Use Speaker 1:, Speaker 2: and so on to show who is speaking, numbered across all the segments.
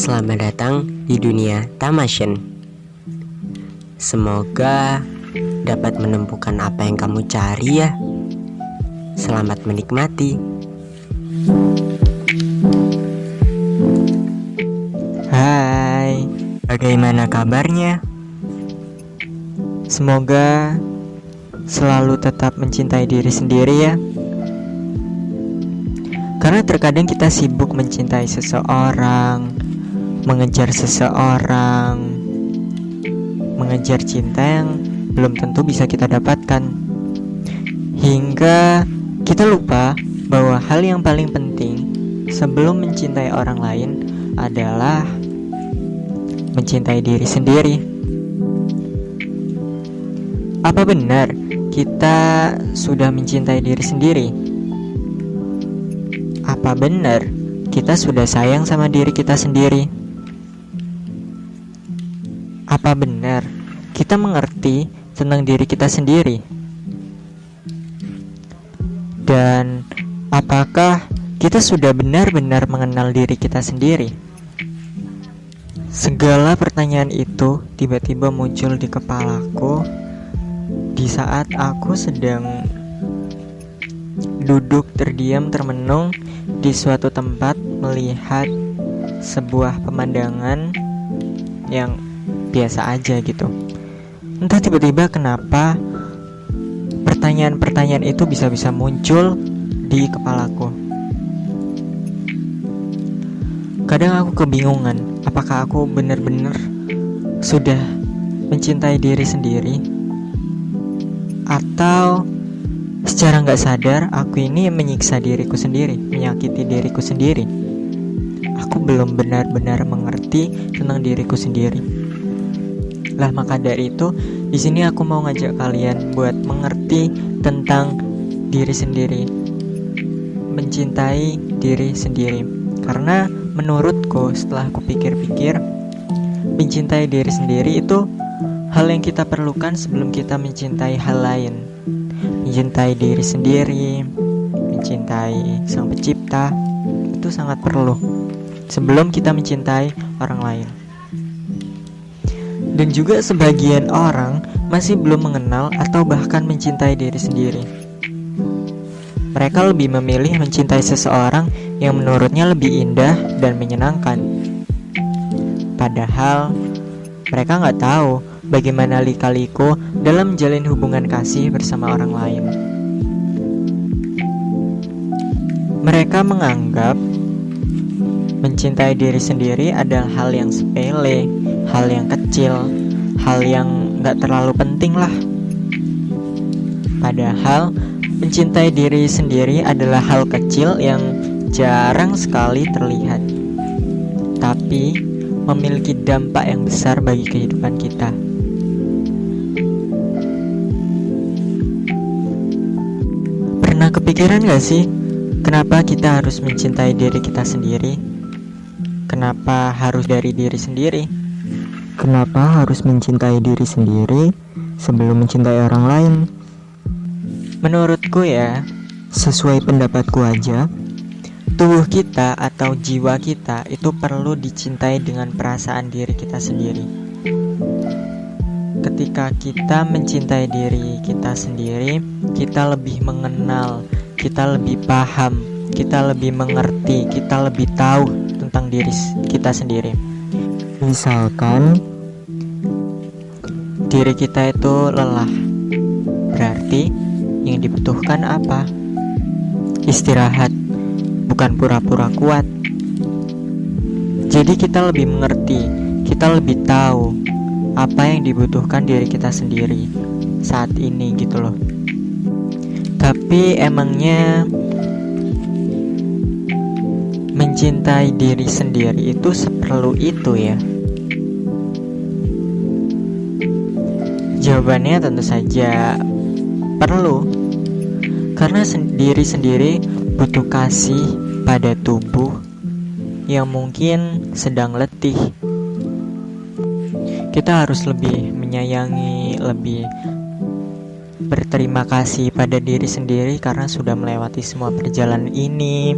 Speaker 1: Selamat datang di dunia Tamasyen. Semoga dapat menemukan apa yang kamu cari ya. Selamat menikmati. Hai, bagaimana kabarnya? Semoga selalu tetap mencintai diri sendiri ya. Karena terkadang kita sibuk mencintai seseorang, mengejar seseorang, mengejar cinta yang belum tentu bisa kita dapatkan, hingga kita lupa bahwa hal yang paling penting sebelum mencintai orang lain adalah mencintai diri sendiri. Apa benar kita sudah mencintai diri sendiri? Apa benar kita sudah sayang sama diri kita sendiri? Apa benar kita mengerti tentang diri kita sendiri? Dan apakah kita sudah benar-benar mengenal diri kita sendiri? Segala pertanyaan itu tiba-tiba muncul di kepalaku di saat aku sedang duduk terdiam termenung di suatu tempat melihat sebuah pemandangan yang biasa aja gitu. Entah tiba-tiba kenapa pertanyaan-pertanyaan itu bisa-bisa muncul di kepalaku. Kadang aku kebingungan, apakah aku benar-benar sudah mencintai diri sendiri, atau secara gak sadar aku ini menyiksa diriku sendiri, menyakiti diriku sendiri. Aku belum benar-benar mengerti tentang diriku sendiri. Lah maka dari itu, di sini aku mau ngajak kalian buat mengerti tentang diri sendiri, mencintai diri sendiri. Karena menurutku setelah aku pikir-pikir, mencintai diri sendiri itu hal yang kita perlukan sebelum kita mencintai hal lain. Mencintai diri sendiri, mencintai Sang Pencipta, itu sangat perlu sebelum kita mencintai orang lain. Dan juga sebagian orang masih belum mengenal atau bahkan mencintai diri sendiri. Mereka lebih memilih mencintai seseorang yang menurutnya lebih indah dan menyenangkan. Padahal mereka gak tahu bagaimana lika-liku dalam menjalin hubungan kasih bersama orang lain. Mereka menganggap mencintai diri sendiri adalah hal yang sepele, hal yang kecil, hal yang gak terlalu penting lah. Padahal mencintai diri sendiri adalah hal kecil yang jarang sekali terlihat, tapi memiliki dampak yang besar bagi kehidupan kita. Pernah kepikiran gak sih, kenapa kita harus mencintai diri kita sendiri? Kenapa harus dari diri sendiri? Kenapa harus mencintai diri sendiri sebelum mencintai orang lain? Menurutku ya, sesuai pendapatku aja, tubuh kita atau jiwa kita itu perlu dicintai dengan perasaan diri kita sendiri. Ketika kita mencintai diri kita sendiri, kita lebih mengenal, kita lebih paham, kita lebih mengerti, kita lebih tahu tentang diri kita sendiri. Misalkan diri kita itu lelah, berarti yang dibutuhkan apa? Istirahat, bukan pura-pura kuat. Jadi kita lebih mengerti, kita lebih tahu apa yang dibutuhkan diri kita sendiri saat ini gitu loh. Tapi emangnya mencintai diri sendiri itu seperlu itu ya? Jawabannya tentu saja perlu. Karena diri sendiri butuh kasih pada tubuh yang mungkin sedang letih. Kita harus lebih menyayangi, lebih berterima kasih pada diri sendiri karena sudah melewati semua perjalanan ini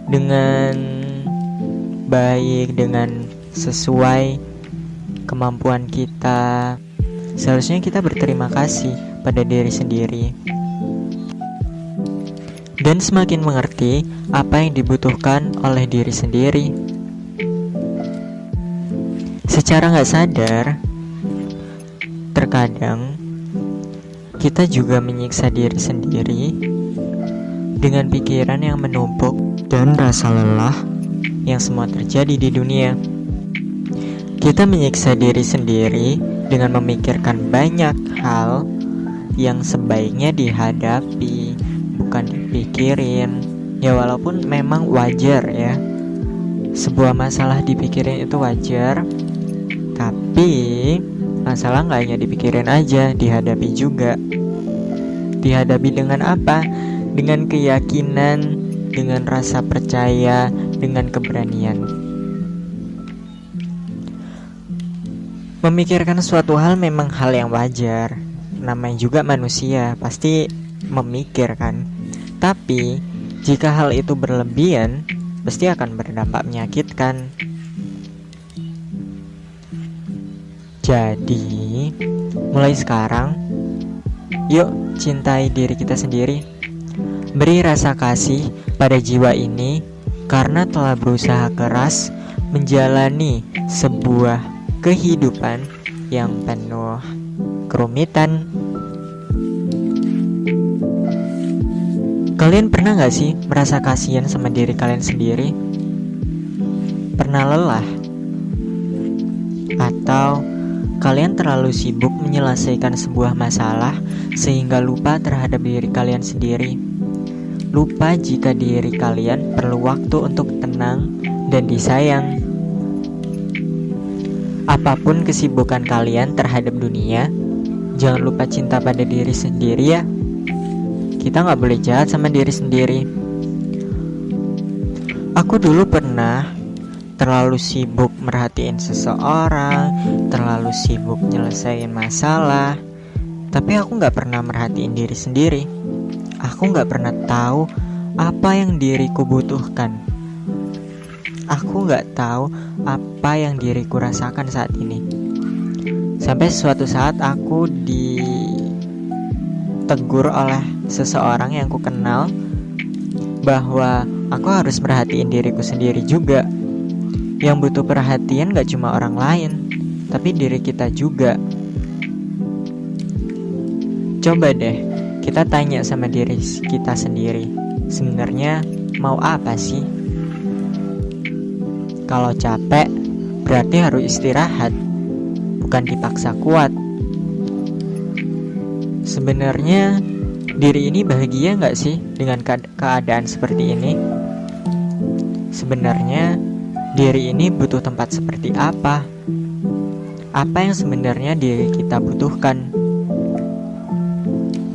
Speaker 1: dengan baik, dengan sesuai kemampuan kita. Seharusnya kita berterima kasih pada diri sendiri dan semakin mengerti apa yang dibutuhkan oleh diri sendiri. Secara gak sadar, terkadang kita juga menyiksa diri sendiri dengan pikiran yang menumpuk dan rasa lelah yang semua terjadi di dunia. Kita menyiksa diri sendiri dengan memikirkan banyak hal yang sebaiknya dihadapi, bukan dipikirin. Ya walaupun memang wajar ya, sebuah masalah dipikirin itu wajar, tapi masalah gak hanya dipikirin aja, dihadapi juga. Dihadapi dengan apa? Dengan keyakinan, dengan rasa percaya, dengan keberanian. Memikirkan suatu hal memang hal yang wajar. Namanya juga manusia, pasti memikirkan. Tapi jika hal itu berlebihan, pasti akan berdampak menyakitkan. Jadi, mulai sekarang, yuk cintai diri kita sendiri. Beri rasa kasih pada jiwa ini karena telah berusaha keras menjalani sebuah kehidupan yang penuh kerumitan. Kalian pernah gak sih merasa kasihan sama diri kalian sendiri? Pernah lelah? Atau kalian terlalu sibuk menyelesaikan sebuah masalah sehingga lupa terhadap diri kalian sendiri? Lupa jika diri kalian perlu waktu untuk tenang dan disayang. Apapun kesibukan kalian terhadap dunia, jangan lupa cinta pada diri sendiri ya. Kita gak boleh jahat sama diri sendiri. Aku dulu pernah terlalu sibuk merhatiin seseorang, terlalu sibuk nyelesain masalah, tapi aku gak pernah merhatiin diri sendiri. Aku gak pernah tahu apa yang diriku butuhkan. Aku gak tahu apa yang diriku rasakan saat ini. Sampai suatu saat aku ditegur oleh seseorang yang ku kenal bahwa aku harus merhatiin diriku sendiri juga. Yang butuh perhatian gak cuma orang lain, tapi diri kita juga. Coba deh kita tanya sama diri kita sendiri, sebenarnya mau apa sih? Kalau capek, berarti harus istirahat, bukan dipaksa kuat. Sebenarnya diri ini bahagia gak sih dengan keadaan seperti ini? Sebenarnya diri ini butuh tempat seperti apa? Apa yang sebenarnya diri kita butuhkan?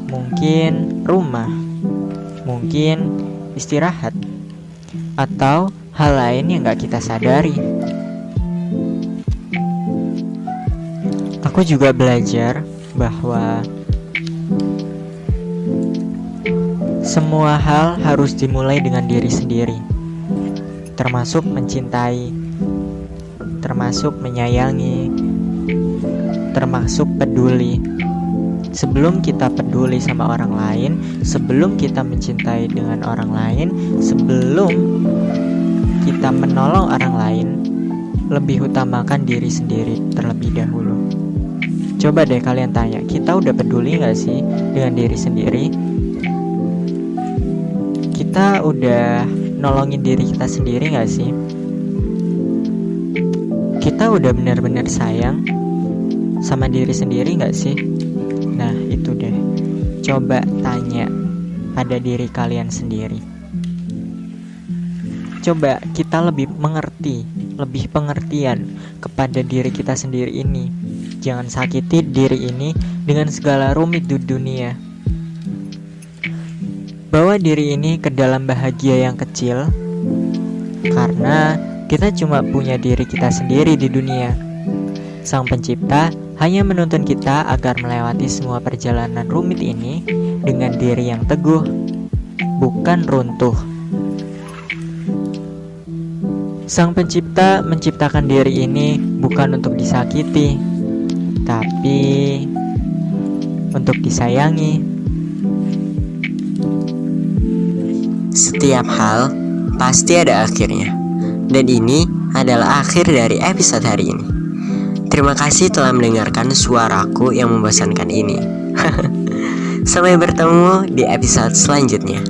Speaker 1: Mungkin rumah, mungkin istirahat, atau hal lain yang gak kita sadari. Aku juga belajar bahwa semua hal harus dimulai dengan diri sendiri, termasuk mencintai, termasuk menyayangi, termasuk peduli. Sebelum kita peduli sama orang lain, sebelum kita mencintai dengan orang lain, sebelum kita menolong orang lain, lebih utamakan diri sendiri terlebih dahulu. Coba deh kalian tanya, kita udah peduli gak sih dengan diri sendiri? Kita udah nolongin diri kita sendiri gak sih? Kita udah benar-benar sayang sama diri sendiri gak sih? Nah itu deh, coba tanya pada diri kalian sendiri. Coba kita lebih mengerti, lebih pengertian kepada diri kita sendiri ini. Jangan sakiti diri ini dengan segala rumit di dunia. Bawa diri ini ke dalam bahagia yang kecil, karena kita cuma punya diri kita sendiri di dunia. Sang Pencipta hanya menuntun kita agar melewati semua perjalanan rumit ini dengan diri yang teguh, bukan runtuh. Sang Pencipta menciptakan diri ini bukan untuk disakiti, tapi untuk disayangi.
Speaker 2: Setiap hal pasti ada akhirnya, dan ini adalah akhir dari episode hari ini. Terima kasih telah mendengarkan suaraku yang membosankan ini. Sampai bertemu di episode selanjutnya.